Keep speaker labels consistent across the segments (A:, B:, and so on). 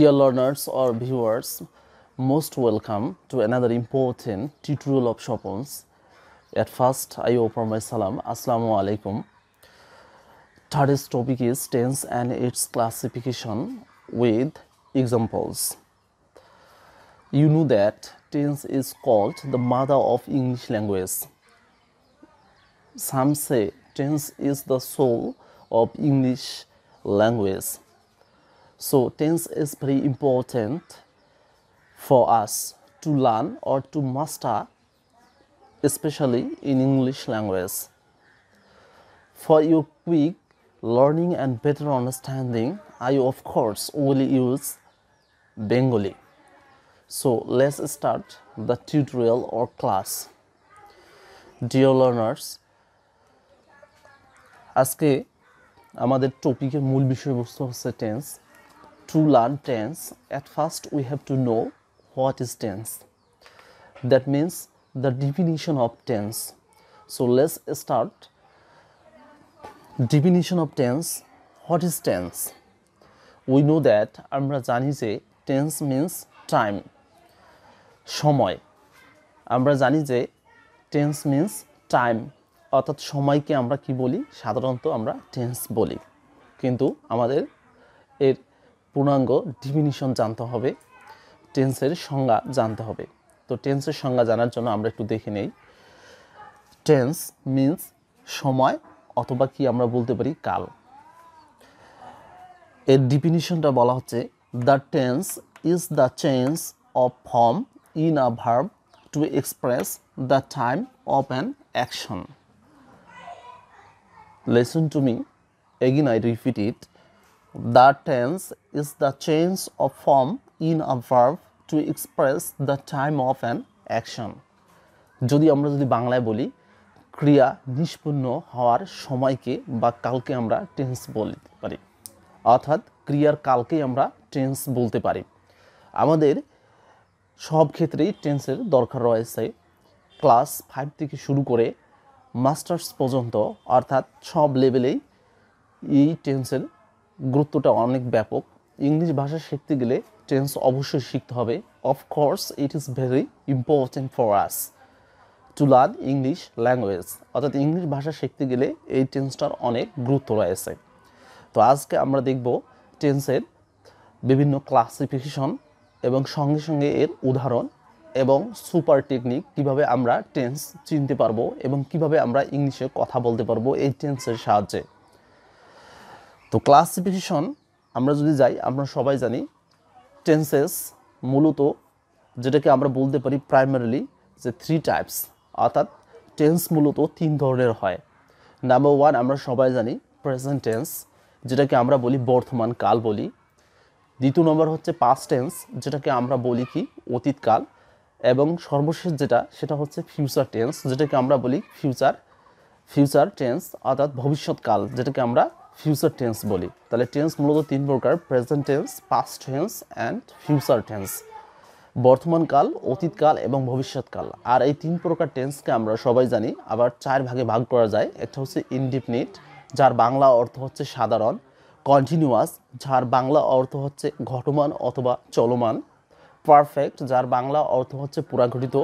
A: Dear learners or viewers, most welcome to another important tutorial of Chopin's. At first, I offer my salam. Assalamu alaikum. Today's topic is tense and its classification with examples. You know that tense is called the mother of English language. Some say tense is the soul of English language. So tense is very important for us to learn or to master, especially in English language. For your quick learning and better understanding, I of course will use Bengali. So let's start the tutorial or class. Dear learners, আজকে আমাদের টপিকের মূল বিষয়বস্তু হচ্ছে tense. To learn tense, at first we have to know what is tense. That means the definition of tense. So let's start. Definition of tense. What is tense? We know that আমরা জানি যে tense means time. সময়. আমরা জানি যে tense means time. অর্থাৎ সময়কে আমরা কি বলি? সাধারণত আমরা tense বলি. কিন্তু আমাদের এর পূর্ণাঙ্গ ডিফিনিশন জানতে হবে, টেন্সের সংজ্ঞা জানতে হবে. তো টেন্সের সংজ্ঞা জানার জন্য আমরা একটু দেখে নেই. টেন্স মিন্স সময় অথবা কি আমরা বলতে পারি কাল. এর ডিফিনিশনটা বলা হচ্ছে the tense is the change of form in a verb to express the time of an action. Listen to me again, I repeat it. The tense is the change of form in a verb to express the time of an action. যদি আমরা বাংলায় বলি ক্রিয়া নিষ্পন্ন হওয়ার সময়কে বা কালকে আমরা টেন্স বলতে পারি, অর্থাৎ ক্রিয়ার কালকে আমরা টেন্স বলতে পারি. আমাদের সব ক্ষেত্রেই টেন্সের দরকার রয়েছে. ক্লাস 5 থেকে শুরু করে মাস্টার্স পর্যন্ত, অর্থাৎ সব লেভেলেই এই টেন্সের গুরুত্বটা অনেক ব্যাপক. ইংলিশ ভাষা শিখতে গেলে টেন্স অবশ্যই শিখতে হবে. Of course it is very important for us to learn English language. অর্থাৎ ইংলিশ ভাষা শিখতে গেলে এই টেন্সটার অনেক গুরুত্ব রয়েছে. তো আজকে আমরা দেখব টেন্সের বিভিন্ন ক্লাসিফিকেশন এবং সঙ্গে সঙ্গে এর উদাহরণ এবং সুপার টেকনিক, কিভাবে আমরা টেন্স চিনতে পারবো এবং কিভাবে আমরা ইংলিশে কথা বলতে পারবো এই টেন্সের সাহায্যে. তো ক্লাসিফিকেশন আমরা যদি যাই, আমরা সবাই জানি টেন্সেস মূলত যেটাকে আমরা বলতে পারি প্রাইমারিলি যে 3 টাইপস, অর্থাৎ টেন্স মূলত 3 ধরনের হয়. নাম্বার 1 আমরা সবাই জানি প্রেজেন্ট টেন্স, যেটাকে আমরা বলি বর্তমান কাল বলি. দ্বিতীয় নম্বর হচ্ছে পাস্ট টেন্স, যেটাকে আমরা বলি কি অতীতকাল. এবং সর্বশেষ সেটা হচ্ছে ফিউচার টেন্স, যেটাকে আমরা বলি ফিউচার টেন্স, অর্থাৎ ভবিষ্যৎকাল, যেটাকে আমরা ফিউচার টেন্স বলি. তাহলে টেন্স মূলত 3 প্রকার: present tense, past tense and future tense. বর্তমানকাল, অতীতকাল এবং ভবিষ্যৎকাল. আর এই 3 প্রকার টেন্সকে আমরা সবাই জানি আবার 4 ভাগে ভাগ করা যায়. একটা হচ্ছে ইনডিফিনিট, যার বাংলা অর্থ হচ্ছে সাধারণ; কন্টিনিউয়াস, যার বাংলা অর্থ হচ্ছে ঘটমান অথবা চলমান; পারফেক্ট, যার বাংলা অর্থ হচ্ছে পুরাঘটিত;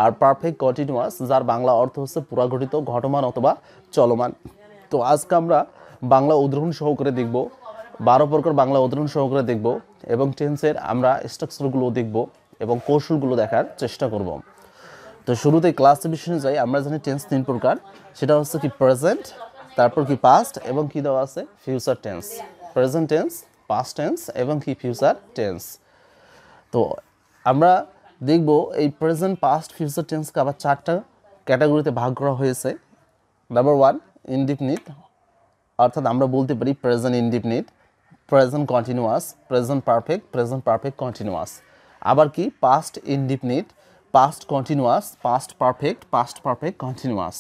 A: আর পারফেক্ট কন্টিনিউয়াস, যার বাংলা অর্থ হচ্ছে পুরাঘটিত, ঘটমান অথবা চলমান. তো আজকে আমরা বাংলা উদাহরণ সহকারে দেখব, 12 প্রকার বাংলা উদাহরণ সহকারে দেখব এবং টেন্সের আমরা স্ট্রাকচারগুলো দেখব এবং কৌশলগুলো দেখার চেষ্টা করব. তো শুরুতে ক্লাসিফিকেশনে যাই. আমরা জানি টেন্স 3 প্রকার, সেটা হচ্ছে কি প্রেজেন্ট, তারপর কি পাস্ট এবং কি দেওয়া আছে future tense. Present tense, past tense এবং কি ফিউচার টেন্স. তো আমরা দেখব এই প্রেজেন্ট, পাস্ট, ফিউচার টেন্সকে আবার 4টা ক্যাটাগরিতে ভাগ করা হয়েছে. নাম্বার 1 ইনডিফিনিট, অর্থাৎ আমরা বলতে পারি present indefinite, present continuous, present perfect continuous. আবার কি past indefinite, past continuous, past perfect continuous.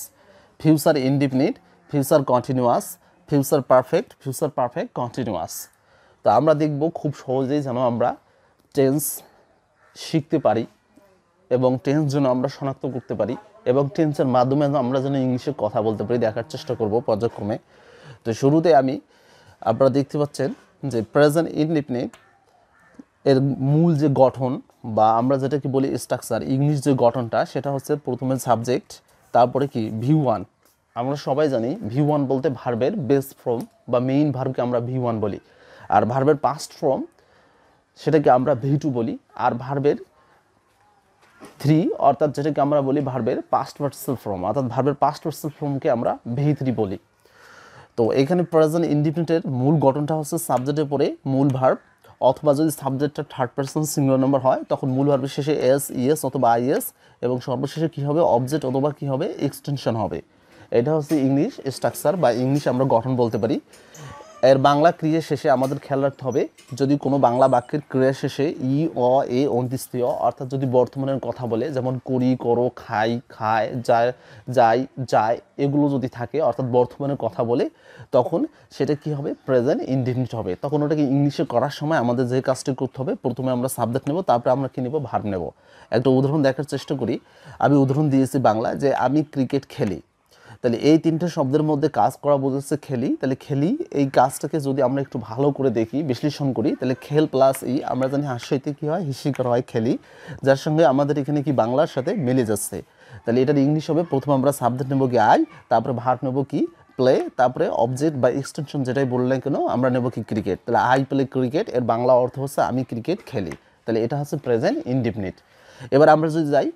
A: Future indefinite, future continuous, future perfect continuous. তো আমরা দেখব খুব সহজেই যেন আমরা টেন্স শিখতে পারি এবং টেন্স যেন আমরা শনাক্ত করতে পারি এবং টেন্সের মাধ্যমে আমরা যেন ইংলিশে কথা বলতে পারি দেখার চেষ্টা করব পর্যায়ক্রমে. তো শুরুতে আপনারা দেখতে পাচ্ছেন যে প্রেজেন্ট ইনডিফিনিট এর মূল যে গঠন বা আমরা যেটাকে বলি স্ট্রাকচার, ইংলিশ যে গঠনটা সেটা হচ্ছে প্রথমে সাবজেক্ট, তারপরে কি V1। আমরা সবাই জানি V1 বলতে ভার্বের বেস ফর্ম বা মেইন ভার্বকে আমরা V1 বলি, আর ভার্বের পাস্ট ফর্ম সেটাকে আমরা V2 বলি, আর ভার্বের 3 অর্থাৎ যেটাকে আমরা বলি ভার্বের পাস্ট পার্টিসিপল ফর্ম, অর্থাৎ ভার্বের পাস্ট পার্টিসিপল ফর্মকে আমরা V3 বলি। তো এখানে প্রেজেন্ট ইনডিফিনিটের মূল গঠনটা হচ্ছে সাবজেক্টের পরে মূল ভার্ব, অথবা যদি সাবজেক্টটা থার্ড পারসন সিঙ্গুলার নাম্বার হয় তখন মূল ভার্বের শেষে এস, ইএস অথবা আইএস, এবং সর্বশেষে কী হবে, অবজেক্ট অথবা কী হবে, এক্সটেনশন হবে। এটা হচ্ছে ইংলিশ স্ট্রাকচার বা ইংলিশ আমরা গঠন বলতে পারি। এর বাংলা ক্রিয়া শেষে আমাদের খেয়াল রাখতে হবে, যদি কোনো বাংলা বাক্যের ক্রিয়া শেষে ই, অ, এ অন্ত্যেষ্টিয় অর্থাৎ যদি বর্তমানের কথা বলে, যেমন করি, করো, খাই, খায়, যায়, যাই, যায়, এগুলো যদি থাকে অর্থাৎ বর্তমানের কথা বলে, তখন সেটা কি হবে, প্রেজেন্ট ইনডিফিনিট হবে। তখন ওটাকে ইংলিশে করার সময় আমাদের যে কাজটি করতে হবে, প্রথমে আমরা সাবজেক্ট নেব, তারপরে আমরা কী নেব, ভার্ব নেব। একটা উদাহরণ দেখার চেষ্টা করি। আমি উদাহরণ দিয়েছি বাংলা, যে আমি ক্রিকেট খেলি। তাহলে এই তিনটে শব্দের মধ্যে কাজ করা বোঝাচ্ছে খেলি। তাহলে খেলি এই কাজটাকে যদি আমরা একটু ভালো করে দেখি, বিশ্লেষণ করি, তাহলে খেল প্লাস ই, আমরা জানি হাস্যইতে কী হয়, হিসিকার হয় খেলি, যার সঙ্গে আমাদের এখানে কি বাংলার সাথে মিলে যাচ্ছে। তাহলে এটার ইংলিশ হবে, প্রথমে আমরা সাবজেক্ট নেব কি আই, তারপরে ভার্ব নেব কি প্লে, তারপরে অবজেক্ট বা এক্সটেনশন যেটাই বললেন কেন আমরা নেব কি ক্রিকেট। তাহলে আই প্লে ক্রিকেট, এর বাংলা অর্থ হচ্ছে আমি ক্রিকেট খেলি। তাহলে এটা হচ্ছে প্রেজেন্ট ইনডিফিনিট। এবার আমরা যদি যাই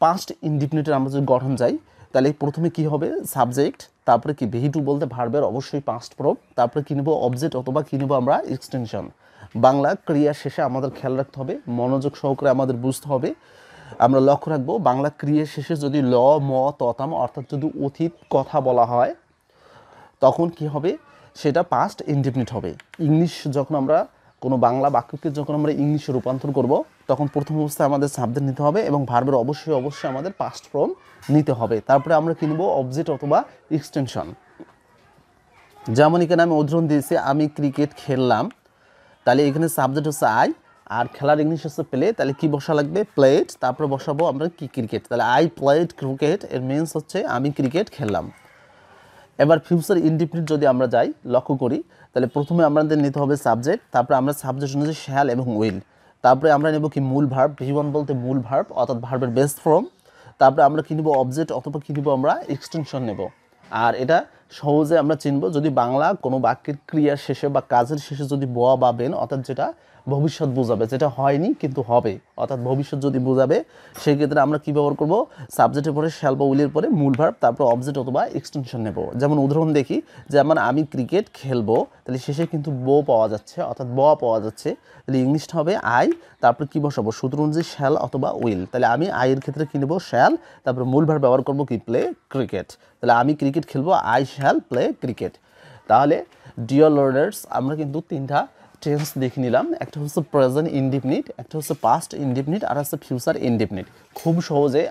A: পাস্ট ইনডিফিনিটের, আমরা যদি গঠন যাই, তাহলে প্রথমে কি হবে, সাবজেক্ট, তারপরে কি V2 বলতে ভার্বের অবশ্যই পাস্ট ফর্ম, তারপরে কি নেব, অবজেক্ট অথবা কি নেব আমরা, এক্সটেনশন। বাংলা ক্রিয়া শেষে আমাদের খেয়াল রাখতে হবে, মনোযোগ সহকারে আমাদের বুঝতে হবে। আমরা লক্ষ্য রাখবো বাংলা ক্রিয়া শেষে যদি ল, ম, ততাম অর্থাৎ যদি অতীত কথা বলা হয় তখন কি হবে, সেটা পাস্ট ইনডিফিনিট হবে। ইংলিশ যখন আমরা কোনো বাংলা বাক্যকে যখন আমরা ইংলিশে রূপান্তর করব, তখন প্রথম অবস্থায় আমাদের সাবজেক্ট নিতে হবে এবং ভার্বের অবশ্যই আমাদের পাস্ট ফর্ম নিতে হবে। তারপরে আমরা কি নেব, অবজেক্ট অথবা এক্সটেনশন। যেমন এখানে আমি উদাহরণ দিয়েছি, আমি ক্রিকেট খেললাম। তাহলে এখানে সাবজেক্ট হচ্ছে আই, আর খেলার ইংলিশ হচ্ছে প্লে। তাহলে কি বসা লাগবে, প্লেড, তারপরে বসাবো আমরা কি ক্রিকেট। তাহলে আই প্লেড ক্রিকেট, এর মিনস হচ্ছে আমি ক্রিকেট খেললাম। এবার ফিউচার ইনডিফিনিট যদি আমরা যাই, লক্ষ্য করি, তাহলে প্রথমে আমাদের নিতে হবে সাবজেক্ট, তারপরে আমরা সাবজেক্ট অনুযায়ী শ্যাল এবং উইল, তারপরে আমরা নেব কি মূল ভার্ব, V1 বলতে মূল ভার্ব অর্থাৎ ভার্বের বেস ফর্ম, তারপরে আমরা কি নেব, অবজেক্ট অথবা কি নেব আমরা, এক্সটেনশন নেব। আর এটা সহজে আমরা চিনব যদি বাংলা কোনো বাক্যের ক্রিয়ার শেষে বা কাজের শেষে যদি ব বা বেন অর্থাৎ যেটা ভবিষ্যৎ বোঝাবে, যেটা হয়নি কিন্তু হবে অর্থাৎ ভবিষ্যৎ যদি বোঝাবে, সেই ক্ষেত্রে আমরা কী ব্যবহার করব, সাবজেক্টের পরে শ্যাল বা উইলের পরে মূল ভার্ব, তারপর অবজেক্ট অথবা এক্সটেনশন নেব। যেমন উদাহরণ দেখি, যেমন আমি ক্রিকেট খেলবো, তাহলে শেষে কিন্তু বো পাওয়া যাচ্ছে অর্থাৎ ব পাওয়া যাচ্ছে। তাহলে ইংলিশটা হবে আই, তারপর কী বসাবো, সূত্র অনুযায়ী শ্যাল অথবা উইল। তাহলে আমি আইয়ের ক্ষেত্রে কী নেব, শ্যাল, তারপর মূল ভার্ব ব্যবহার করবো কি প্লে ক্রিকেট। তাহলে আমি ক্রিকেট খেলবো, আই শ্যাল প্লে ক্রিকেট। তাহলে ডিয়ার লার্নার্স, আমরা কিন্তু তিনটা টেন্স দেখে নিলাম, একটা হচ্ছে প্রেজেন্ট ইনডিফিনিট, একটা হচ্ছে পাস্ট ইনডিফিনিট, আর হচ্ছে ফিউচার ইনডিফিনিট। খুব সহজে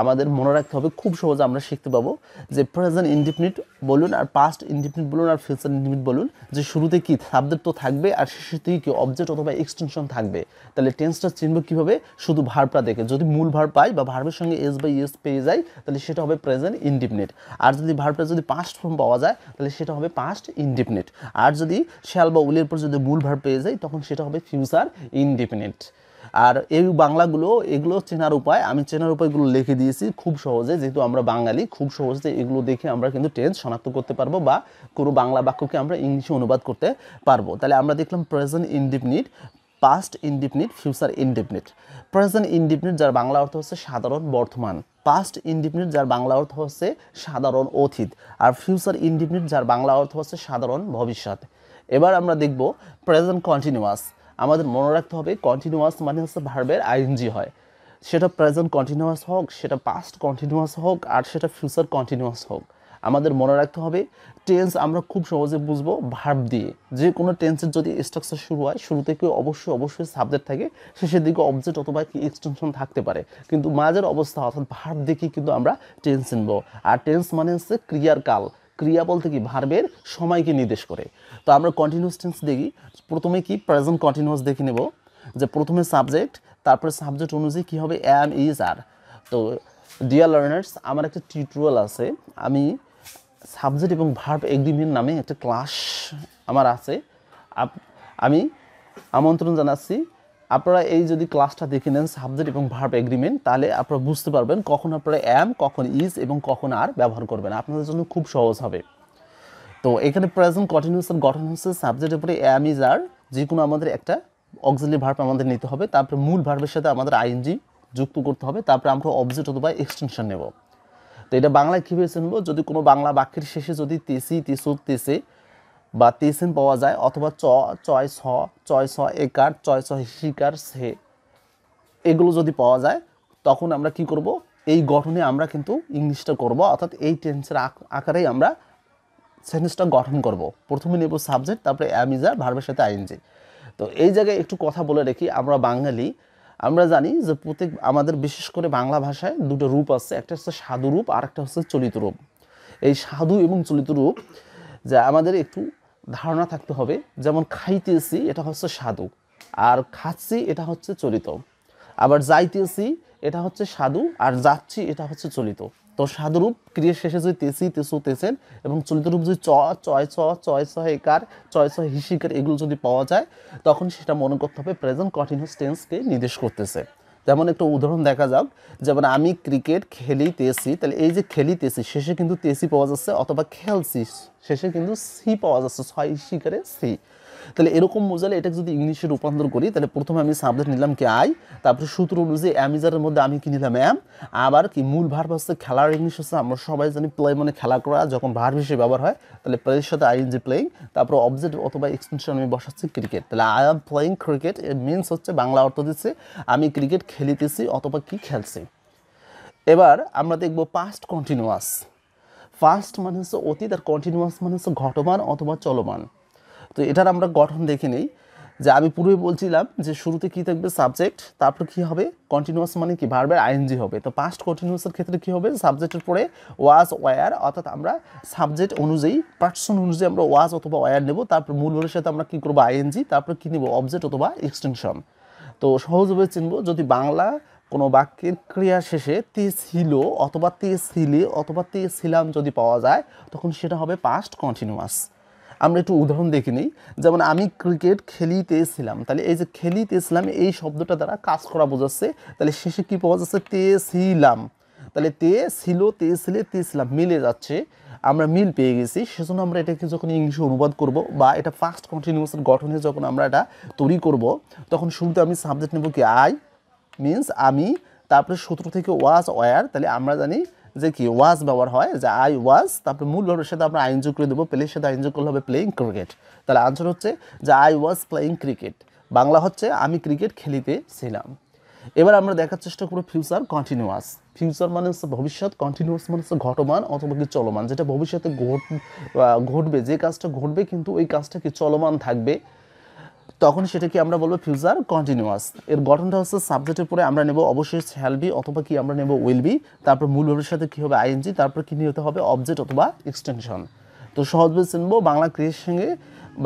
A: আমাদের মনে রাখতে হবে, খুব সহজে আমরা শিখতে পাবো যে প্রেজেন্ট ইনডিফিনিট বলুন আর পাস্ট ইনডিফিনিট বলুন আর ফিউচার ইনডিফিনিট বলুন, যে শুরুতে কি সাবজেক্ট তো থাকবে আর শেষেতেই কি অবজেক্ট অথবা এক্সটেনশন থাকবে। তাহলে টেন্সটা চিনব কীভাবে, শুধু ভার্বটা দেখে, যদি মূল ভার্ব পাই বা ভার্বের সঙ্গে এস বা ইএস পেয়ে যায় তাহলে সেটা হবে প্রেজেন্ট ইনডিফিনিট। আর যদি ভার্বটা যদি পাস্ট ফর্ম পাওয়া যায় তাহলে সেটা হবে পাস্ট ইনডিফিনিট। আর যদি শ্যাল বা উইলের পর যদি মূল ভার্ব পেয়ে যায় তখন সেটা হবে ফিউচার ইনডিফিনিট। আর এই বাংলাগুলো এগুলো চেনার উপায়, আমি চেনার উপায়গুলো লিখে দিয়েছি খুব সহজে, যেহেতু আমরা বাঙালি খুব সহজে এগুলো দেখে আমরা কিন্তু টেন্স শনাক্ত করতে পারবো বা কোনো বাংলা বাক্যকে আমরা ইংলিশে অনুবাদ করতে পারবো। তাহলে আমরা দেখলাম present indefinite, past indefinite, future indefinite. Present indefinite যার বাংলা অর্থ হচ্ছে সাধারণ বর্তমান, পাস্ট ইনডিফিনিট যার বাংলা অর্থ হচ্ছে সাধারণ অতীত, আর ফিউচার ইনডিফিনিট যার বাংলা অর্থ হচ্ছে সাধারণ ভবিষ্যৎ। এবার আমরা দেখব প্রেজেন্ট কন্টিনিউয়াস। আমাদের মনে রাখতে হবে কন্টিনিউয়াস মানে হচ্ছে ভার্বের আইএনজি হয়, সেটা প্রেজেন্ট কন্টিনিউয়াস হোক, সেটা পাস্ট কন্টিনিউয়াস হোক, আর সেটা ফিউচার কন্টিনিউয়াস হোক। আমাদের মনে রাখতে হবে টেন্স আমরা খুব সহজে বুঝবো ভার্ব দিয়ে। যে কোনো টেন্সের যদি স্ট্রাকচার শুরু হয়, শুরু থেকে অবশ্যই সাবজেক্ট থাকে, শেষের দিকে অবজেক্ট অথবা কি এক্সটেনশন থাকতে পারে, কিন্তু মাঝের অবস্থা অর্থাৎ ভার্ব দেখে কিন্তু আমরা টেন্স চিনব। আর টেন্স মানে হচ্ছে ক্রিয়ার কাল, ক্রিয়া বলতে কি ভার্বের সময়কে নির্দেশ করে। তো আমরা কন্টিনিউয়াস টেন্স দেখি, প্রথমে কি প্রেজেন্ট কন্টিনিউয়াস দেখে নেব, যে প্রথমে সাবজেক্ট, তারপরে সাবজেক্ট অনুযায়ী কী হবে, অ্যাম, ইজ, আর। তো ডিয়ার লার্নার্স, আমার একটা টিউটোরিয়াল আছে, আমি সাবজেক্ট এবং ভার্ব এগ্রিমেন্ট নামে একটা ক্লাস আমার আছে, আমি আমন্ত্রণ জানাচ্ছি আপনারা এই যদি ক্লাসটা দেখে নেন সাবজেক্ট এবং ভার্ব এগ্রিমেন্ট, তাহলে আপনারা বুঝতে পারবেন কখন আপনারা অ্যাম, কখন ইজ এবং কখন আর ব্যবহার করবেন, আপনাদের জন্য খুব সহজ হবে। তো এখানে প্রেজেন্ট কন্টিনিউয়াসের গঠন হচ্ছে সাবজেক্টের উপরে অ্যাম, ইজ, আর যে কোনো আমাদের একটা অক্সিলারি ভার্ব আমাদের নিতে হবে, তারপরে মূল ভার্বের সাথে আমাদের আইএনজি যুক্ত করতে হবে, তারপরে আমরা অবজেক্ট অথবা এক্সটেনশন নেব। তো এটা বাংলায় কীভাবে চিনব, যদি কোনো বাংলা বাক্যের শেষে যদি তেসি, তেসু, তেসে বা তেসেন পাওয়া যায়, অথবা চয় ছ একার, চয় ছ হিসিকার সে, এগুলো যদি পাওয়া যায়, তখন আমরা কি করব, এই গঠনে আমরা কিন্তু ইংলিশটা করব, অর্থাৎ এই টেন্সের আকারেই আমরা সেন্টেন্সটা গঠন করব। প্রথমে নেব সাবজেক্ট, তারপরে অ্যাম, ইজ, আর ভার্বের সাথে আইএনজি। তো এই জায়গায় একটু কথা বলে রাখি, আমরা বাঙালি, আমরা জানি যে প্রত্যেক আমাদের বিশেষ করে বাংলা ভাষায় দুটো রূপ আছে, একটা হচ্ছে সাধু রূপ আর একটা হচ্ছে চলিত রূপ। এই সাধু এবং চলিত রূপ যা আমাদের একটু ধারণা থাকতে হবে, যেমন খাইতেছি এটা হচ্ছে সাধু, আর খাচ্ছি এটা হচ্ছে চলিত, আবার যাইতেছি এটা হচ্ছে সাধু, আর যাচ্ছি এটা হচ্ছে চলিত। তো সাধুরূপ ক্রিয়ার শেষে যদি তেসি, তেসু, তেসেন এবং চলিত রূপ যদি চয় ছ একার, চয় ছ হিসিকার এগুলো যদি পাওয়া যায়, তখন সেটা মনে করতে হবে প্রেজেন্ট কন্টিনিউয়াস টেন্সকে নির্দেশ করতেছে। যেমন একটা উদাহরণ দেখা যাক, যেমন আমি ক্রিকেট খেলিতেছি, তাহলে এই যে খেলিতেছি শেষে কিন্তু তেসি পাওয়া যাচ্ছে, অথবা খেলছি শেষে কিন্তু সি পাওয়া যাচ্ছে, ছয় হিসিকারে সি। তাহলে এরকম বোঝালে এটা যদি ইংলিশে রূপান্তর করি, তাহলে প্রথমে আমি সাবজেক্ট নিলাম কি আই, তারপরে সূত্র অনুযায়ী অ্যামিজারের মধ্যে আমি কি নিলাম অ্যাম, আবার কি মূল ভার্ব হচ্ছে খেলার, ইংলিশ হচ্ছে আমরা সবাই জানি প্লে, মানে খেলা করা, যখন ভার্ব হিসেবে ব্যবহার হয় তাহলে প্লের সাথে আইএনজি প্লেইং, তারপর অবজেক্ট অথবা এক্সটেনশন আমি বসাচ্ছি ক্রিকেট। তাহলে I am playing cricket, it means হচ্ছে বাংলা অর্থ দিচ্ছে আমি ক্রিকেট খেলিতেছি অথবা কি খেলছি। এবার আমরা দেখব পাস্ট কন্টিনিউয়াস। ফার্স্ট মানে হচ্ছে অতীত, আর কন্টিনিউয়াস মানে হচ্ছে ঘটমান অথবা চলমান। তো এটার আমরা গঠন দেখে নিই, যে আমি পূর্বে বলছিলাম যে শুরুতে কি থাকবে সাবজেক্ট, তারপর কি হবে কন্টিনিউয়াস মানে কি ভার্বের আইএনজি হবে। তো পাস্ট কন্টিনিউয়াসের ক্ষেত্রে কি হবে, সাবজেক্টের পরে ওয়াজ, ওয়ার, অর্থাৎ আমরা সাবজেক্ট অনুযায়ী পার্সন অনুযায়ী আমরা ওয়াজ অথবা ওয়ার নেব, তারপর মূল ভার্বের সাথে আমরা কি করবো আইএনজি, তারপর কি নেব অবজেক্ট অথবা এক্সটেনশন। তো সহজভাবে চিনবো, যদি বাংলা কোনো বাক্যের ক্রিয়া শেষে তে ছিল অথবা তে ছিলে অথবা তে ছিলাম যদি পাওয়া যায়, তখন সেটা হবে পাস্ট কন্টিনিউয়াস। আমরা একটু উদাহরণ দেখে নিই, যেমন আমি ক্রিকেট খেলিতেছিলাম, তাহলে এই যে খেলিতেছিলাম এই শব্দটা দ্বারা কাজ করা বোঝাচ্ছে, তাহলে শেষে কি পাওয়া যাচ্ছে তে ছিলাম, তাহলে তে ছিল, তে ছিলে, তে ছিলাম মিলে যাচ্ছে, আমরা মিল পেয়ে গেছি। সেজন্য আমরা এটাকে যখন ইংলিশে অনুবাদ করব বা এটা ফার্স্ট কন্টিনিউয়াসের গঠনে যখন আমরা এটা তৈরি করব, তখন শুরুতে আমি সাবজেক্ট নেব কি আই, মিনস আমি, তারপরে সূত্র থেকে ওয়াজ, ওয়ার, তাহলে আমরা জানি যে কি ওয়াজ ব্যবহার হয়, যে আই ওয়াজ, তারপরে মূল ভার্বের সাথে আমরা আইন যোগ করে দেবো, প্লের সাথে আইন যোগ করলে হবে প্লেইং ক্রিকেট। তাহলে আনসার হচ্ছে যে I was playing cricket, Bangla হচ্ছে আমি ক্রিকেট খেলিতেছিলাম। এবার আমরা দেখার চেষ্টা করব ফিউচার কন্টিনিউয়াস। ফিউচার মানে হচ্ছে ভবিষ্যৎ, কন্টিনিউয়াস মানে হচ্ছে ঘটমান অথবা কি চলমান, যেটা ভবিষ্যতে ঘটবে, যে কাজটা ঘটবে কিন্তু ওই কাজটা কি চলমান থাকবে, তখন সেটাকে আমরা বলবো ফিউচার কন্টিনিউয়াস। এর গঠনটা হচ্ছে সাবজেক্টের পরে আমরা নেব অবশ্যই শ্যাল বি অথবা কি আমরা নেব উইল বি, তারপর মূল ভার্বের সাথে কি হবে আইএনজি, তারপর কি নিতে হবে অবজেক্ট অথবা এক্সটেনশন। তো সহজভাবে চিনবো, বাংলা ক্রিয়ার সঙ্গে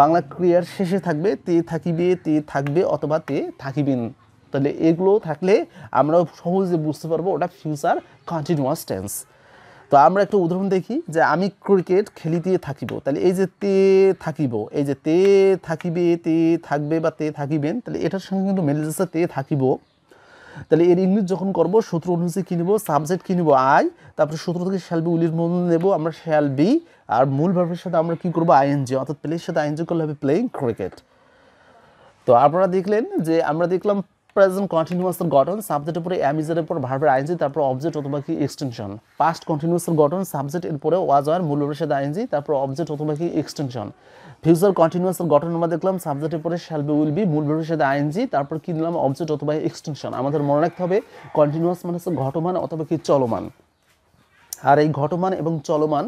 A: বাংলা ক্রিয়ার শেষে থাকবে তে থাকিবে, তে থাকবে অথবা তে থাকিবেন, তাহলে এগুলো থাকলে আমরা সহজে বুঝতে পারবো ওটা ফিউচার কন্টিনিউয়াস টেন্স। তো আমরা একটা উদাহরণ দেখি, যে আমি ক্রিকেট খেলিতে থাকিব, তাহলে এই যে তে থাকিব, এই যে তে থাকিবে, তে থাকবে বা তে থাকিবেন, তাহলে এটার সঙ্গে কিন্তু মিলে যাচ্ছে তে থাকিব। তাহলে এর ইংলিশ যখন করব সূত্র অনুযায়ী কী নেব, সাবজেক্ট কী নেব আই, তারপরে সূত্র থেকে শ্যাল বি উইলের মধ্যে নেব আমরা শ্যাল বি, আর মূল ভার্বের সাথে আমরা কী করবো আইএনজি, অর্থাৎ প্লের সাথে আইএনজি করলে হবে প্লেইং ক্রিকেট। তো আপনারা দেখলেন যে আমরা দেখলাম প্রেজেন্ট কন্টিনিউয়াসের গঠন, সাবজেক্টের পরে অ্যামিজারের পর ভার্বের আইএনজি, তারপর অবজেক্ট অথবা কি এক্সটেনশন। পাস্ট কন্টিনিউয়াসের গঠন, সাবজেক্ট এর পরে ওয়াজ, ওয়ার, মূল ভার্বের সাথে আইএনজি, তারপর অবজেক্ট অথবা কি এক্সটেনশন। ফিউচার কন্টিনিউয়াসের গঠন আমরা দেখলাম সাবজেক্টের পরে শ্যাল বি উইল বি, মূল ভার্বের সাথে আইএনজি, তারপর কি নিলাম অবজেক্ট অথবা এক্সটেনশন। আমাদের মনে রাখতে হবে কন্টিনিউয়াস মানে হচ্ছে ঘটমান অথবা কি চলমান, আর এই ঘটমান এবং চলমান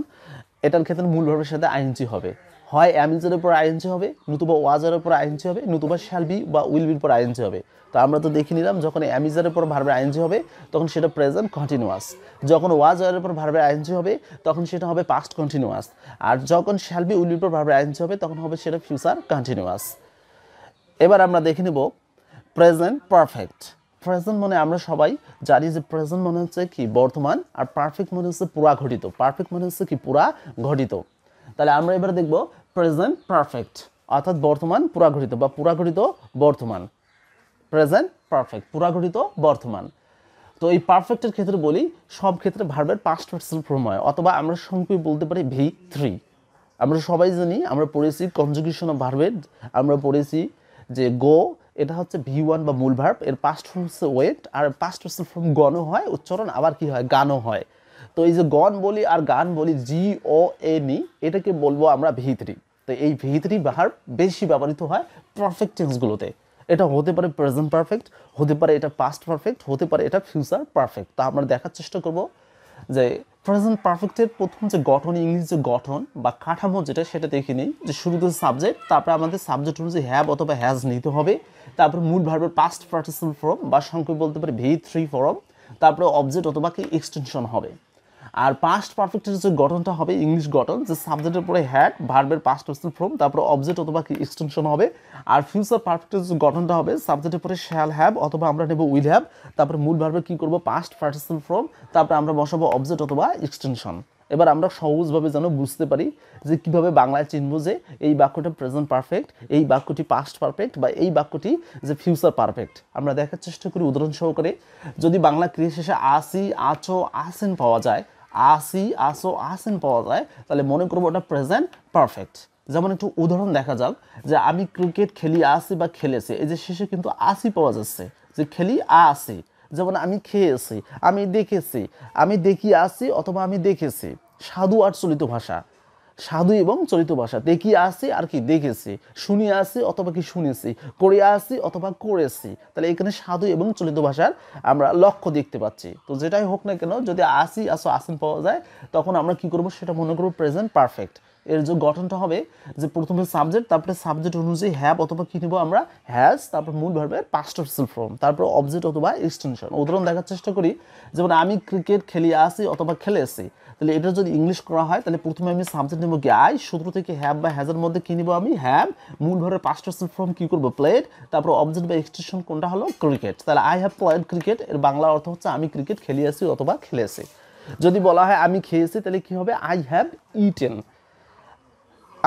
A: এটার ক্ষেত্রে মূল ভার্বের সাথে আইএনজি হবে, হয় অ্যামিজের উপর আইএনজি হবে, নতুবা ওয়াজের উপর আইএনজি হবে, নতুবা শ্যাল বি বা উইল বির উপর আইএনজি হবে। তো আমরা তো দেখে নিলাম যখন অ্যামিজের উপর ভার্বের আইএনজি হবে তখন সেটা প্রেজেন্ট কন্টিনিউয়াস, যখন ওয়াজের উপর ভার্বের আইএনজি হবে তখন সেটা হবে পাস্ট কন্টিনিউয়াস, আর যখন শ্যাল বি উইল বির উপর ভার্বের আইএনজি হবে তখন হবে সেটা ফিউচার কন্টিনিউয়াস। এবার আমরা দেখে নেব প্রেজেন্ট পারফেক্ট। প্রেজেন্ট মানে আমরা সবাই জানি যে প্রেজেন্ট মানে হচ্ছে কি বর্তমান, আর পারফেক্ট মানে হচ্ছে পুরা ঘটিত, পারফেক্ট মানে হচ্ছে কি পুরা ঘটিত। তাহলে আমরা এবার দেখব প্রেজেন্ট পারফেক্ট, অর্থাৎ বর্তমান পুরা ঘটিত বা পুরা ঘটিত বর্তমান। প্রেজেন্ট পারফেক্ট, পুরাগঠিত বর্তমান। তো এই পারফেক্টের ক্ষেত্রে বলি সব ক্ষেত্রে ভার্বের পাস্ট পার্টিসিপল ফর্ম হয়, অথবা আমরা সংক্ষেপে বলতে পারি V3। আমরা সবাই জানি, আমরা পড়েছি কনজুগেশন অফ ভার্বের, আমরা পড়েছি যে গো এটা হচ্ছে V1 বা মূল ভার্ব, এর পাস্ট ফর্ম হচ্ছে ওয়েট, আর পাস্ট পার্টিসিপল ফর্ম গণও হয়, উচ্চারণ আবার কি হয়, গানও হয়। তো এই যে গণ বলি আর গান বলি GONE, এটাকে বলবো আমরা V3। তো এই V3 ভার্ব বেশি ব্যবহৃত হয় পারফেক্ট টেন্সগুলোতে। এটা হতে পারে প্রেজেন্ট পারফেক্ট, হতে পারে এটা পাস্ট পারফেক্ট, হতে পারে এটা ফিউচার পারফেক্ট। তা আমরা দেখার চেষ্টা করব যে প্রেজেন্ট পারফেক্টের প্রথম যে গঠন, ইংলিশ যে গঠন বা কাঠামো যেটা, সেটা দেখে নিই। যে শুরুতে সাবজেক্ট, তারপরে আমাদের সাবজেক্ট অনুযায়ী হ্যাভ অথবা হ্যাজ নিতে হবে, তারপর মূল ভার্বের পাস্ট পার্টিসিপল ফর্ম বা সংক্ষেপে বলতে পারি V3 ফর্ম, তারপরে অবজেক্ট অথবা কি এক্সটেনশন হবে। আর পাস্ট পারফেক্টের যে গঠনটা হবে ইংলিশ গঠন, যে সাবজেক্টের পরে হ্যাড, ভার্বের পাস্ট পার্টিসিপল ফর্ম, তারপর অবজেক্ট অথবা কি এক্সটেনশন হবে। আর ফিউচার পারফেক্টের যে গঠনটা হবে সাবজেক্টের পরে শ্যাল হ্যাভ অথবা আমরা নেব উইল হ্যাভ, তারপর মূল ভার্বের কি করব পাস্ট পার্টিসিপল ফর্ম, তারপর আমরা বসাবো অবজেক্ট অথবা এক্সটেনশন। এবার আমরা সহজভাবে যেন বুঝতে পারি যে কিভাবে বাংলায় চিনব যে এই বাক্যটা প্রেজেন্ট পারফেক্ট, এই বাক্যটি পাস্ট পারফেক্ট, বা এই বাক্যটি যে ফিউচার পারফেক্ট। আমরা দেখার চেষ্টা করি উদাহরণ সহকারে। যদি বাংলা ক্রিয়া শেষে আসি, আছো, আসেন পাওয়া যায়, আসি, আসো, আসেন পাওয়া যায়, তাহলে মনে করবো ওটা প্রেজেন্ট পারফেক্ট। যেমন একটু উদাহরণ দেখা যাক, যে আমি ক্রিকেট খেলি আসি বা খেলেছি, এই যে শেষে কিন্তু আসি পাওয়া যাচ্ছে, যে খেলি আসি। যেমন আমি খেয়েছি, আমি দেখেছি, আমি দেখি আসি অথবা আমি দেখেছি। সাধু আর চলিত ভাষা, সাধু এবং চলিত ভাষা, দেখি আসি আর কি দেখেছি, শুনি আসি অথবা কি শুনেছি, করে আসি অথবা করেছি। তাহলে এখানে সাধু এবং চলিত ভাষার আমরা লক্ষ্য দেখতে পাচ্ছি। তো যেটাই হোক না কেন, যদি আসি, আসো, আসেন পাওয়া যায়, তখন আমরা কি করব, সেটা মনে করব প্রেজেন্ট পারফেক্ট। এর যে গঠনটা হবে যে প্রথমে সাবজেক্ট, তারপরে সাবজেক্ট অনুযায়ী হ্যাভ অথবা কি নেব আমরা হ্যাজ, তারপর মূল ভার্বের পাস্ট পার্টিসিপল ফর্ম, তারপর অবজেক্ট অথবা এক্সটেনশন। উদাহরণ দেখার চেষ্টা করি, যেমন আমি ক্রিকেট খেলি আসি অথবা খেলেছি। তাহলে এটা যদি ইংলিশ করা হয়, তাহলে প্রথমে আমি সাবজেক্ট নেব কি আই, সূত্র থেকে হ্যাভ বা হ্যাজের মধ্যে কি নিব আমি হ্যাভ, মূল ভার্বের পাস্ট পার্টিসিপল ফর্ম কি করব প্লেড, তারপর অবজেক্ট বা এক্সটেনশন কোনটা হলো ক্রিকেট। তাহলে আই হ্যাভ প্লেড ক্রিকেট, এর বাংলা অর্থ হচ্ছে আমি ক্রিকেট খেলিয়েছি অথবা খেলেছি। যদি বলা হয় আমি খেয়েছি, তাহলে কি হবে আই হ্যাভ ইটেন।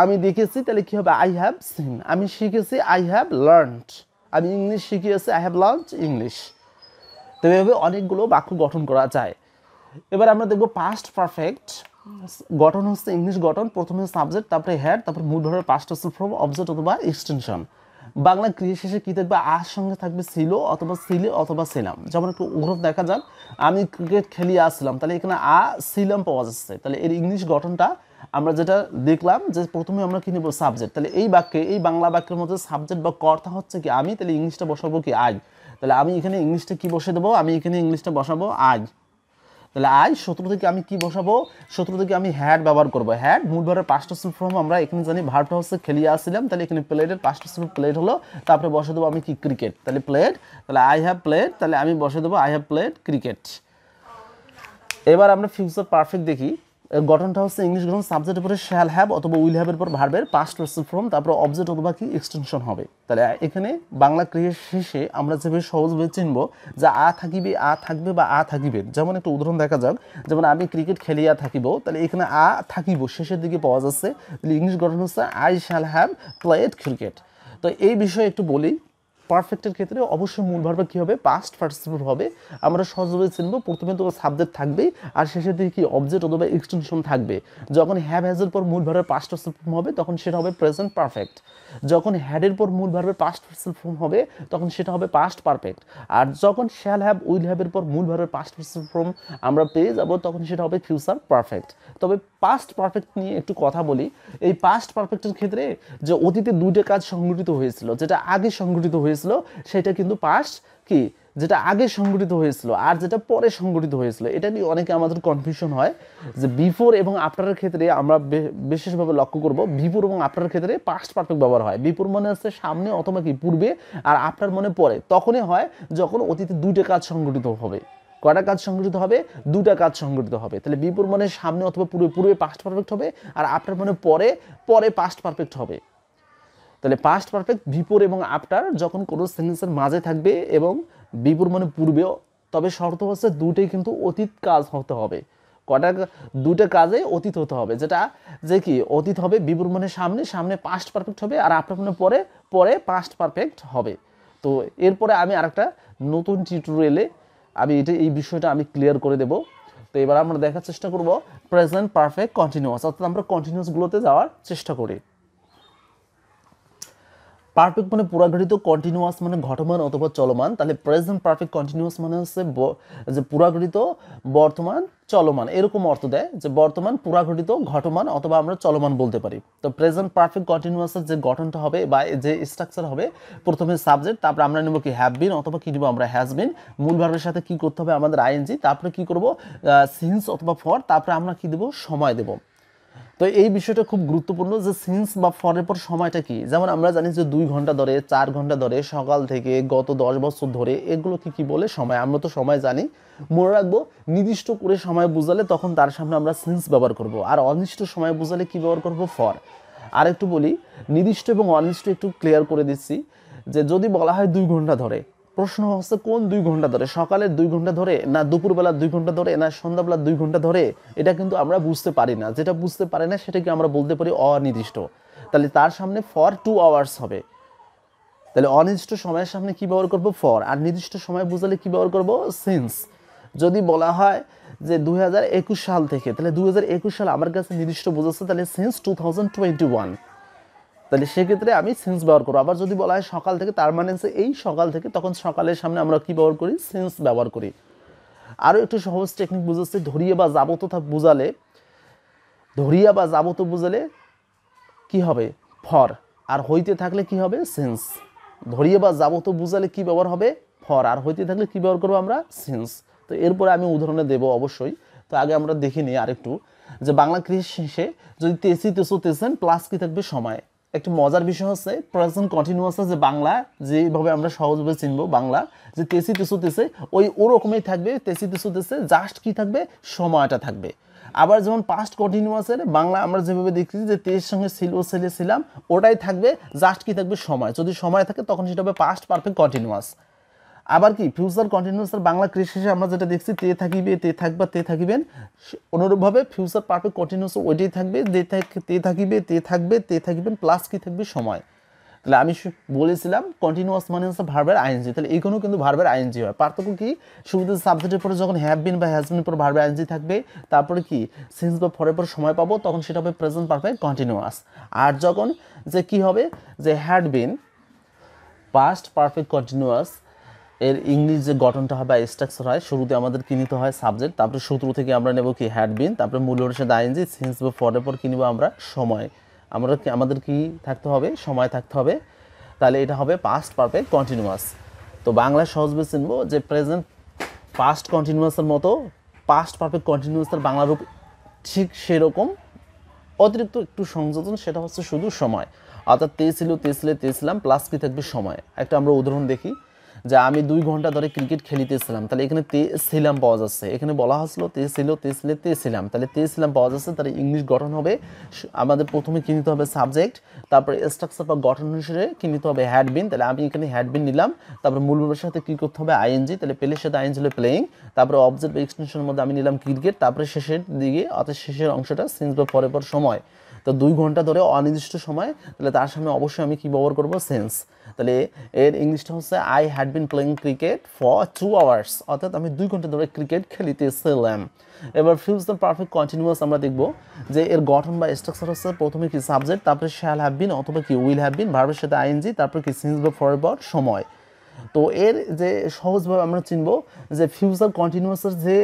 A: আমি দেখেছি, তাহলে কি হবে আই হ্যাভ সিন। আমি শিখেছি, আই হ্যাভ লার্নড। আমি ইংলিশ শিখিয়েছি, আই হ্যাভ লার্নড ইংলিশ। তো এভাবে অনেকগুলো বাক্য গঠন করা যায়। এবার আমরা দেখব পাস্ট পারফেক্ট গঠন হচ্ছে ইংলিশ গঠন, প্রথমে সাবজেক্ট, তারপরে হ্যাড, তারপরে মূল ভার্বের পাস্ট পার্টিসিপল ফর্ম, অবজেক্ট অথবা এক্সটেনশন। বাংলা ক্রিয়া শেষে কি থাকবে, আর সঙ্গে থাকবে ছিল অথবা ছিলে অথবা ছিলাম। যেমন একটু উদাহরণ দেখা যাক, আমি ক্রিকেট খেলিয়ে আসছিলাম, তাহলে এখানে ছিলাম পাওয়া যাচ্ছে। তাহলে এর ইংলিশ গঠনটা আমরা যেটা দেখলাম, যে প্রথমে আমরা কি নেব সাবজেক্ট। তাহলে এই বাক্যে, এই বাংলা বাক্যের মধ্যে সাবজেক্ট বা কর্তা হচ্ছে কি আমি, তাহলে ইংলিশটা বসাবো কি আই। তাহলে আমি এখানে ইংলিশটা কি বসে দেবো, আমি এখানে ইংলিশটা বসাবো আই। তাহলে আই সূত্র থেকে আমি কি বসাবো, সূত্র থেকে আমি হ্যাড ব্যবহার করবো। হ্যাড মূল ভার্বের পাস্ট পার্টিসিপল ফর্ম, আমরা এখানে জানি ভার্বটা হচ্ছে খেলিয়ে আসছিলাম, তাহলে এখানে প্লেডের পাস্ট পার্টিসিপল প্লেড হলো, তারপরে বসে দেবো আমি কি ক্রিকেট, তাহলে প্লেড, তাহলে আই হ্যাভ প্লেড, তাহলে আমি বসে দেবো আই হ্যাভ প্লেড ক্রিকেট। এবার আমরা ফিউচার পারফেক্ট দেখি। গঠনটা হচ্ছে ইংলিশ গঠন, সাবজেক্টের পরে শ্যাল হ্যাভ অথবা উইল হ্যাভের পর ভার্বের পাস্ট পার্টিসিপল ফর্ম, তারপর অবজেক্ট অথবা কি এক্সটেনশন হবে। তাহলে এখানে বাংলা ক্রিয়ার শেষে আমরা যেভাবে সহজভাবে চিনব যে আ থাকিবে, আ থাকবে বা আ থাকিবে। যেমন একটা উদাহরণ দেখা যাক, যেমন আমি ক্রিকেট খেলিয়া থাকিব, তাহলে এখানে আ থাকিব শেষের দিকে পাওয়া যাচ্ছে, তাহলে ইংলিশ গঠন হচ্ছে I shall have played cricket. তো এই বিষয়ে একটু বলি, পারফেক্টের ক্ষেত্রে অবশ্যই মূল ভার্ব কি হবে পাস্ট পার্টিসিপল হবে। আমরা সহজভাবে চিনব, প্রথমে তো সাবজেক্ট থাকবেই, আর শেষের দিকে কি অবজেক্ট অথবা এক্সটেনশন থাকবে। যখন হ্যাভ হ্যাজের পর মূল ভার্বের পাস্ট পার্টিসিপল ফর্ম হবে, তখন সেটা হবে প্রেজেন্ট পারফেক্ট। যখন হ্যাডের পর মূল ভার্বের পাস্ট পার্টিসিপল ফর্ম হবে, তখন সেটা হবে পাস্ট পারফেক্ট। আর যখন শ্যাল হ্যাভ উইল হ্যাভের পর মূল ভার্বের পাস্ট পার্টিসিপল ফর্ম আমরা পেয়ে যাব, তখন সেটা হবে ফিউচার পারফেক্ট। তবে পাস্ট পারফেক্ট নিয়ে একটু কথা বলি। এই পাস্ট পারফেক্টের ক্ষেত্রে যে অতীতে দুইটা কাজ সংঘটিত হয়েছিল, যেটা আগে সংঘটিত হয়েছিল সেটা কিন্তু পাস্ট কি, যেটা আগে সংঘটিত হয়েছিল আর যেটা পরে সংঘটিত হয়েছিল, এটা নিয়ে অনেকে আমাদের কনফিউশন হয়। যে বিফোর এবং আফটারের ক্ষেত্রে আমরা বিশেষভাবে লক্ষ্য করব, বিফোর এবং আফটারের ক্ষেত্রে পাস্ট পারফেক্ট ব্যবহার হয়। বিফোর মানে হচ্ছে সামনে অথবা কি পূর্বে, আর আফটার মানে পরে। তখনই হয় যখন অতীতে দুইটা কাজ সংঘটিত হবে। কয়টা কাজ সংঘটিত হবে, দুটা কাজ সংঘটিত হবে। তাহলে বিফোর মানে সামনে অথবা পূর্বে, পূর্বে পাস্ট পারফেক্ট হবে, আর আফটার মানে পরে, পরে পাস্ট পারফেক্ট হবে। তাহলে পাস্ট পারফেক্ট বিফোর এবং আফটার যখন কোনো সেন্টেন্সের মাঝে থাকবে, এবং বিফোর মানে পূর্বেও, তবে শর্ত হচ্ছে দুটোই কিন্তু অতীত কাজ হতে হবে। কটা, দুটো কাজে অতীত হতে হবে। যেটা যে কি অতীত হবে, বিফোর মানে সামনে, সামনে পাস্ট পারফেক্ট হবে, আর আফটার মানে পরে, পরে পাস্ট পারফেক্ট হবে। তো এরপরে আমি আরেকটা নতুন টিউটোরিয়ালে আমি এই বিষয়টা আমি ক্লিয়ার করে দেব। তো এবার আমরা দেখার চেষ্টা করব প্রেজেন্ট পারফেক্ট কন্টিনিউয়াস, অর্থাৎ আমরা কন্টিনিউয়াসগুলোতে যাওয়ার চেষ্টা করি। পারফেক্ট মানে পুরাঘটিত, কন্টিনিউয়াস মানে ঘটমান অথবা চলমান। তাহলে প্রেজেন্ট পারফেক্ট কন্টিনিউয়াস মানে হচ্ছে যে পুরাঘটিত, বর্তমান, চলমান, এরকম অর্থ দেয় যে বর্তমান, পুরাঘটিত, ঘটমান অথবা আমরা চলমান বলতে পারি। তো প্রেজেন্ট পারফেক্ট কন্টিনিউয়াসের যে গঠনটা হবে বা যে স্ট্রাকচার হবে, প্রথমে সাবজেক্ট, তারপরে আমরা নেব কি হ্যাভ বিন অথবা কি নেব আমরা হ্যাজ বিন, মূল ভার্বের সাথে কি করতে হবে আমাদের আইএনজি, তারপরে কি করব সিন্স অথবা ফর, তারপরে আমরা কি দেব সময় দেব। তো এই বিষয়টা খুব গুরুত্বপূর্ণ যে সিন্স বা ফরের পর সময়টা কি। যেমন আমরা জানি যে 2 ঘন্টা ধরে, 4 ঘন্টা ধরে, সকাল থেকে গত 10 বছর ধরে, এগুলোকে কি বলে সময়। আমরা তো সময় জানি, মনে রাখবো নির্দিষ্ট করে সময় বোঝালে তখন তার সামনে আমরা সিন্স ব্যবহার করব, আর অনির্দিষ্ট সময় বোঝালে কি ব্যবহার করব ফর। আর একটু বলি, নির্দিষ্ট এবং অনির্দিষ্ট একটু ক্লিয়ার করে দিচ্ছি যে যদি বলা হয় 2 ঘন্টা ধরে, প্রশ্ন হচ্ছে কোন 2 ঘন্টা ধরে, সকালের 2 ঘন্টা ধরে, না দুপুরবেলার 2 ঘন্টা ধরে, না সন্ধ্যাবেলার 2 ঘন্টা ধরে, এটা কিন্তু আমরা বুঝতে পারি না। যেটা বুঝতে পারি না সেটাকে আমরা বলতে পারি অনির্দিষ্ট। তাহলে তার সামনে ফর 2 আওয়ার্স হবে। তাহলে অনির্দিষ্ট সময়ের সামনে কি ব্যবহার করব ফর, আর নির্দিষ্ট সময় বুঝালে কি ব্যবহার করব সিন্স। যদি বলা হয় যে 2021 সাল থেকে, তাহলে 2021 সাল আমার কাছে নির্দিষ্ট বোঝাচ্ছে, তাহলে সিন্স 2021, তাহলে সেক্ষেত্রে আমি সিন্স ব্যবহার করবো। আবার যদি বলা হয় সকাল থেকে, তার মানে হচ্ছে এই সকাল থেকে, তখন সকালের সামনে আমরা কি ব্যবহার করি সিন্স ব্যবহার করি। আরও একটু সহজ টেকনিক বুঝাচ্ছে, ধরিয়ে বা যাবত বুঝালে, ধরিয়া বা যাবত বুঝালে কি হবে ফর, আর হইতে থাকলে কি হবে সিন্স। ধরিয়ে বা যাবত বুঝালে কি ব্যবহার হবে ফর, আর হইতে থাকলে কি ব্যবহার করবো আমরা সিন্স। তো এরপরে আমি উদাহরণে দেবো অবশ্যই। তো আগে আমরা দেখে নিই আরেকটু, যে বাংলা ক্রিয়া শেষে যদি তেসি, তেসো, তেসেন প্লাস কি থাকবে সময়। একটু মজার বিষয় হচ্ছে প্রেজেন্ট কন্টিনিউয়াস যে বাংলা যেভাবে আমরা সহজভাবে চিনবো, বাংলা যে তেসি, তেসো, তেসে ওরকমই থাকবে, তেসি, তেসো, তেসে জাস্ট কি থাকবে সময়টা থাকবে। আবার যেমন পাস্ট কন্টিনিউয়াসের বাংলা আমরা যেভাবে দেখছি যে তের সঙ্গে ছিল, ছেলে, ছিলাম, ওটাই থাকবে, জাস্ট কি থাকবে সময়। যদি সময় থাকে তখন সেটা হবে পাস্ট পারফেক্ট কন্টিনিউয়াস। আবার কি ফিউচার কন্টিনিউয়াসের বাংলা ক্রিয়া শেষে আমরা যেটা দেখছি তে থাকিবে, তে থাকবা, তে থাকিবেন, অনুরূপভাবে ফিউচার পারফেক্ট কন্টিনিউয়াস ওইটাই থাকবে, তে থাকিবে, তে থাকবে, তে থাকিবেন, প্লাস কি থাকবে সময়। তাহলে আমি বলেছিলাম কন্টিনিউয়াস মানে হচ্ছে ভার্বের আইএনজি, তাহলে এইখানেও কিন্তু ভার্বের আইএনজি হয়। পার্থক্য কি, শুরুতে সাবজেক্টের পরে যখন হ্যাভ বিন বা হ্যাজ বিনের পর ভার্বের আইএনজি থাকবে, তারপরে কি সিন্স বা ফরের পর সময় পাবো, তখন সেটা হবে প্রেজেন্ট পারফেক্ট কন্টিনিউয়াস। আর যখন যে কি হবে যে had been past perfect continuous, এর ইংলিশ যে গঠনটা হয় বা স্ট্রাকচার হয়, শুরুতে আমাদের কি নিতে হয় সাবজেক্ট, তারপরে সূত্র থেকে আমরা নেব কি হ্যাড বিন, তারপরে মূল ভার্বের সাথে আইএনজি, সিন্স বা ফরের পর কি নেব আমরা সময়। আমাদের কি থাকতে হবে সময় থাকতে হবে। তাহলে এটা হবে পাস্ট পারফেক্ট কন্টিনিউয়াস। তো বাংলায় সহজভাবে চিনবো যে প্রেজেন্ট পাস্ট কন্টিনিউয়াসের মতো পাস্ট পারফেক্ট কন্টিনিউয়াসের বাংলা রূপ ঠিক সেরকম, অতিরিক্ত একটু সংযোজন, সেটা হচ্ছে শুধু সময়। অর্থাৎ তে ছিল, তে ছিলে, তে ছিলাম, প্লাস কি থাকবে সময়। একটা আমরা উদাহরণ দেখি, যে আমি 2 ঘন্টা ধরে ক্রিকেট খেলিতেছিলাম, তাহলে এখানে তে ছিলাম পাওয়া যাচ্ছে, এখানে বলা হচ্ছিল তে ছিল, তে ছিলে, তে ছিলাম, তাহলে তে ছিলাম পাওয়া যাচ্ছে। তাহলে ইংলিশ গঠন হবে আমাদের প্রথমে কি নিতে হবে সাবজেক্ট, তারপরে স্ট্রাকচার বা গঠন হিসেবে কি নিতে হবে হ্যাড বিন, তাহলে আমি এখানে হ্যাড বিন নিলাম, তারপরে মূল ভার্বের সাথে কি করতে হবে আইএনজি, তাহলে প্লের সাথে আইএনজি হলো প্লেইং, তারপরে অবজেক্ট বা এক্সটেনশনের মধ্যে আমি নিলাম ক্রিকেট, তারপরে শেষের দিকে অর্থাৎ শেষের অংশটা সিন্স বা পরে পর সময়। তো 2 ঘন্টা ধরে অনির্দিষ্ট সময়, তাহলে তার সামনে অবশ্যই আমি কি ব্যবহার করবো সেন্স। তাহলে এর ইংলিশটা হচ্ছে I had been playing cricket for 2 hours, অর্থাৎ আমি 2 ঘন্টা ধরে ক্রিকেট খেলিতেছিলাম। এবার ফিউচার পারফেক্ট কন্টিনিউয়াস আমরা দেখব যে এর গঠন বা স্ট্রাকচার হচ্ছে প্রথমে কি সাবজেক্ট, তারপরে শ্যাল হ্যাভ বিন অথবা কি উইল হ্যাভ বিন, ভার্বের সাথে আইএনজি, তারপরে কি সিন্স বা ফর পর সময়। তো এর যে সহজভাবে আমরা চিনব যে ফিউচার কন্টিনিউয়াসের যে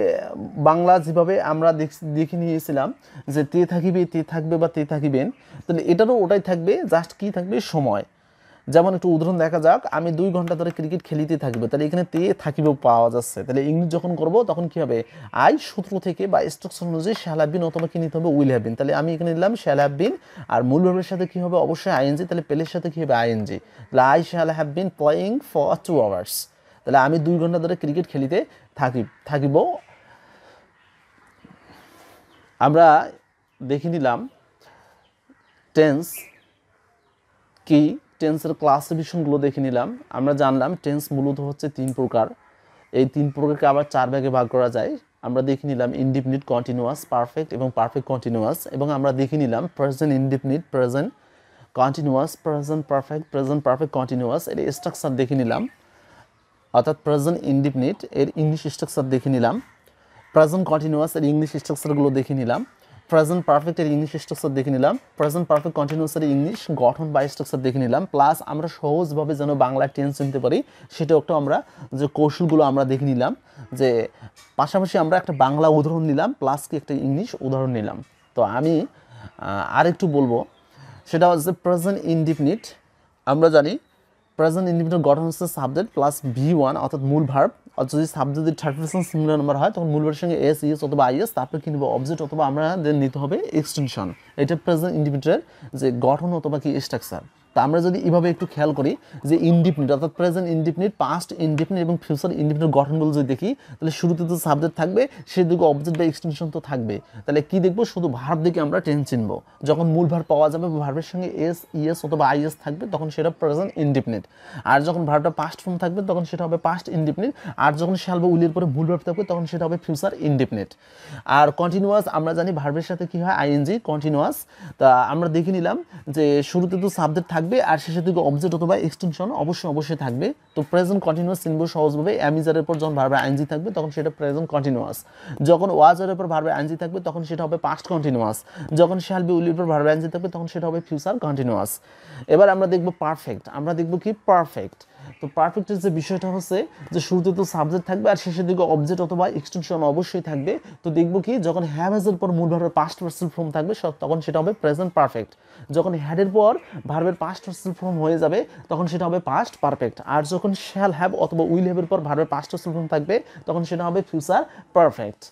A: বাংলা যেভাবে আমরা দেখে নিয়েছিলাম যে তে থাকিবে, তে থাকবে বা তে থাকিবেন, তাহলে এটারও ওটাই থাকবে, জাস্ট কি থাকবে সময়। যেমন একটু উদাহরণ দেখা যাক, আমি 2 ঘন্টা ধরে ক্রিকেট খেলিতে থাকবে, তাহলে এখানে তে থাকিবেও পাওয়া যাচ্ছে। তাহলে ইংলিশ যখন করব তখন কি হবে আই সূত্র থেকে বা স্ট্রাকচার অনুযায়ী শ্যাল হ্যাভ বিন অথবা কি নিতে হবে উইল হ্যাভ বিন, তাহলে আমি এখানে নিলাম শ্যাল হ্যাভ বিন, আর মূল ভার্বের সাথে কি হবে অবশ্যই আইএনজি, তাহলে পেলের সাথে কি হবে আইএনজি, তাহলে I shall have been playing for 2 hours, তাহলে আমি 2 ঘন্টা ধরে ক্রিকেট খেলিতে থাকিব। আমরা দেখে নিলাম টেন্স কি, টেন্সের ক্লাসিফিকেশনগুলো দেখে নিলাম। আমরা জানলাম টেন্স মূলত হচ্ছে 3 প্রকার, এই 3 প্রকারকে আবার 4 ভাগে ভাগ করা যায়। আমরা দেখে নিলাম ইনডিফিনিট, কন্টিনিউয়াস, পারফেক্ট এবং পারফেক্ট কন্টিনিউয়াস, এবং আমরা দেখে নিলাম present indefinite, present continuous, present perfect continuous এর স্ট্রাকচার দেখে নিলাম, অর্থাৎ প্রেজেন্ট ইনডিফিনিট এর ইংলিশ স্ট্রাকচার দেখে নিলাম, প্রেজেন্ট কন্টিনিউয়াস এর ইংলিশ স্ট্রাকচারগুলো দেখে নিলাম, প্রেজেন্ট পারফেক্ট এর ইংলিশ স্ট্রাকচার দেখে নিলাম, প্রেজেন্ট পারফেক্ট কন্টিনিউয়াস এর ইংলিশ গঠন বা স্ট্রাকচার দেখে নিলাম, প্লাস আমরা সহজভাবে যেন বাংলা টেন্স নিতে পারি সেটাও একটা আমরা যে কৌশলগুলো আমরা দেখে নিলাম, যে পাশাপাশি আমরা একটা বাংলা উদাহরণ নিলাম প্লাস কি একটা ইংলিশ উদাহরণ নিলাম। তো আমি আরেকটু বলবো, সেটা হচ্ছে প্রেজেন্ট ইনডিফিনিট। আমরা জানি প্রেজেন্ট ইনডিফিনিট গঠন হচ্ছে সাবজেক্ট প্লাস V1 অর্থাৎ মূল ভার্ব, আর যদি সাবজেক্ট যদি থার্ড পারসন সিঙ্গুলার নাম্বার হয় তখন মূল ভার্বের সঙ্গে এস ইএস অথবা আইএস, তারপর কি নেব অবজেক্ট অথবা আমরা নিতে হবে এক্সটেনশন। এটা প্রেজেন্ট ইনডিফিনিটের যে গঠন অথবা কি স্ট্রাকচার। তা আমরা যদি এভাবে একটু খেয়াল করি যে ইনডিফিনিট অর্থাৎ প্রেজেন্ট ইনডিফিনিট, পাস্ট ইনডিফিনিট এবং ফিউচার ইনডিফিনিট গঠনগুলো যদি দেখি তাহলে শুরুতে তো সাবজেক্ট থাকবে, সেদিকে অবজেক্ট বা এক্সটেনশন তো থাকবে। তাহলে কি দেখবো, শুধু ভার্ব দিকে আমরা টেন্স চিনবো। যখন মূল ভার্ব পাওয়া যাবে ভার্বের সঙ্গে এস ইএস অথবা আইএস থাকবে তখন সেটা প্রেজেন্ট ইনডিফিনিট। আর যখন ভার্বটা পাস্ট ফর্ম থাকবে তখন সেটা হবে পাস্ট ইনডিফিনিট। আর যখন শ্যাল বা উইলের পরে মূল ভার্ব থাকবে তখন সেটা হবে ফিউচার ইনডিফিনিট। আর কন্টিনিউয়াস আমরা জানি ভার্বের সাথে কি হয় আইএনজি কন্টিনিউয়াস। তা আমরা দেখে নিলাম যে শুরুতে তো সাবজেক্ট থাকবে আর শেষের দিকে অবজেক্ট অথবা এক্সটেনশন অবশ্যই থাকবে। তো প্রেজেন্ট কন্টিনিউয়াস চিনবো সহজভাবে, অ্যামিজারের পর যখন ভার্বে আইএনজি থাকবে তখন সেটা প্রেজেন্ট কন্টিনিউয়াস। যখন ওয়াজের পর ভার্বে আইএনজি থাকবে তখন সেটা হবে পাস্ট কন্টিনিউয়াস। যখন শ্যাল বি উইলের পর ভার্বে আইএনজি থাকবে তখন সেটা হবে ফিউচার কন্টিনিউয়াস। এবার আমরা দেখব পারফেক্ট। আমরা দেখব কি পারফেক্ট। তো পারফেক্টের যে বিষয়টা হচ্ছে যে শুরুতে তো সাবজেক্ট থাকবে আর শেষের দিকে অবজেক্ট অথবা এক্সটেনশন অবশ্যই থাকবে। তো দেখব কি যখন হ্যাভ এর পর মূল ভার্বের পাস্ট পার্সিবল ফর্ম থাকবে তখন সেটা হবে প্রেজেন্ট পারফেক্ট। যখন হ্যাডের পর ভার্বের পাস্ট পার্সিবল ফর্ম হয়ে যাবে তখন সেটা হবে পাস্ট পারফেক্ট। আর যখন শ্যাল হ্যাভ অথবা উইল হ্যাভের পর ভার্বের পাস্ট পার্সিবল ফর্ম থাকবে তখন সেটা হবে ফিউচার পারফেক্ট।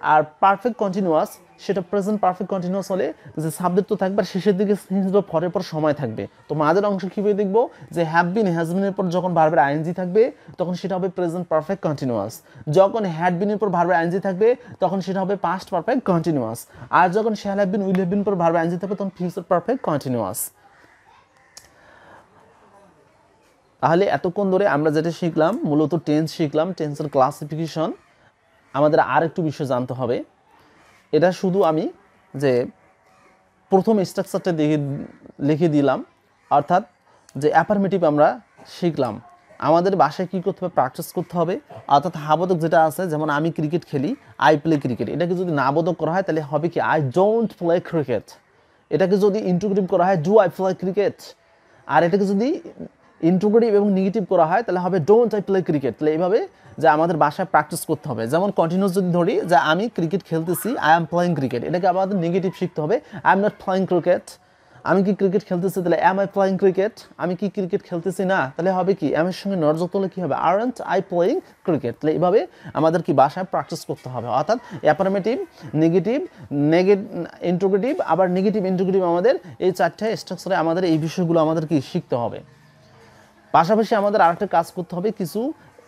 A: আর পারফেক্ট কন্টিনিউয়াস সেটা প্রেজেন্ট পারফেক্ট কন্টিনিউয়াস হলে যে সাবজেক্ট তো থাকবে আর শেষের দিকে সিন্স বা ফরের পর সময় থাকবে। তো মাঝের অংশ কীভাবে দেখবো, যে হ্যাভ বিন হ্যাজ বিনের পর যখন ভার্বের আইএনজি থাকবে তখন সেটা হবে প্রেজেন্ট পারফেক্ট কন্টিনিউয়াস। যখন হ্যাড বিনের পর ভার্বের আইএনজি থাকবে তখন সেটা হবে পাস্ট পারফেক্ট কন্টিনিউয়াস। আর যখন shall have been will have been পর ভার্বের আইএনজি থাকবে তখন ফিউচার পারফেক্ট কন্টিনিউয়াস। তাহলে এতক্ষণ ধরে আমরা যেটা শিখলাম মূলত টেন্স শিখলাম, টেন্সের ক্লাসিফিকেশন। আমাদের আর একটু বিষয় জানতে হবে, এটা শুধু আমি যে প্রথম স্ট্রাকচারটা লিখে দিলাম, অর্থাৎ যে অ্যাফার্মেটিভ আমরা শিখলাম। আমাদের বাসায় কী করতে হবে, প্র্যাকটিস করতে হবে। অর্থাৎ হাবোধক যেটা আছে, যেমন আমি ক্রিকেট খেলি, আই প্লে ক্রিকেট, এটাকে যদি নাবোধক করা হয় তাহলে হবে কি আই ডোন্ট প্লে ক্রিকেট। এটাকে যদি ইন্টিগ্রেটিভ করা হয় ডু আই প্লে ক্রিকেট। আর এটাকে যদি ইন্টিগ্রেটিভ এবং নেগেটিভ করা হয় তাহলে হবে ডোন্ট আই প্লে ক্রিকেট। তাহলে এইভাবে যে আমাদের বাসায় প্র্যাকটিস করতে হবে। যেমন কন্টিনিউয়াস যদি ধরি যে আমি ক্রিকেট খেলতেছি, আই এম প্লেইং ক্রিকেট, এটাকে আমাদের নেগেটিভ শিখতে হবে, I am not playing cricket. আমি কি ক্রিকেট খেলতেছি, তাহলে অ্যাম আই প্লেইং ক্রিকেট। আমি কি ক্রিকেট খেলতেছি না, তাহলে হবে কি অ্যামের সঙ্গে নট যুক্ত হলে কী হবে, আরন্ট আই প্লেইং ক্রিকেট। তাহলে এইভাবে আমাদের কি বাসায় প্র্যাকটিস করতে হবে। অর্থাৎ অ্যাফার্মেটিভ, নেগেটিভ, ইন্টিগ্রেটিভ, আবার নেগেটিভ ইন্টিগ্রেটিভ, আমাদের এই চারটে স্ট্রাকচারে আমাদের এই বিষয়গুলো আমাদের কি শিখতে হবে। পাশাপাশি আমাদের আরেকটা কাজ করতে হবে, কিছু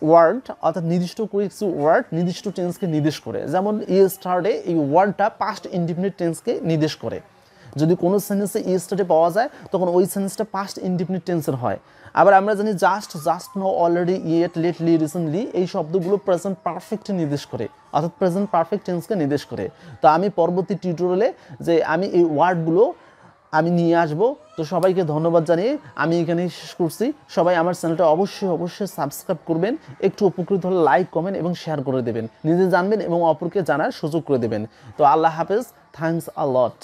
A: ওয়ার্ড অর্থাৎ নির্দিষ্ট করে কিছু ওয়ার্ড নির্দিষ্ট টেন্সকে নির্দেশ করে। যেমন ইয়েস্টারডে, এই ওয়ার্ডটা পাস্ট ইনডিফিনিট টেন্সকে নির্দেশ করে। যদি কোনো সেন্টেন্সে ইয়েস্টারডে পাওয়া যায় তখন ওই সেন্টেন্সটা পাস্ট ইনডিফিনিট টেন্সের হয়। আবার আমরা জানি just now, already, yet, lately, recently, এই শব্দগুলো প্রেজেন্ট পারফেক্টকে নির্দেশ করে, অর্থাৎ প্রেজেন্ট পারফেক্ট টেন্সকে নির্দেশ করে। তো আমি পরবর্তী টিউটোরিয়ালে যে আমি এই ওয়ার্ডগুলো আমি নিয়ে আসবো। তো সবাইকে ধন্যবাদ জানিয়ে আমি এখানেই শেষ করছি। সবাই আমার চ্যানেলটা অবশ্যই সাবস্ক্রাইব করবেন, একটু উপকৃত হলে লাইক, কমেন্ট এবং শেয়ার করে দেবেন, নিজে জানবেন এবং অপরকে জানার সুযোগ করে দেবেন। তো আল্লাহ হাফেজ, থ্যাংকস আ লট।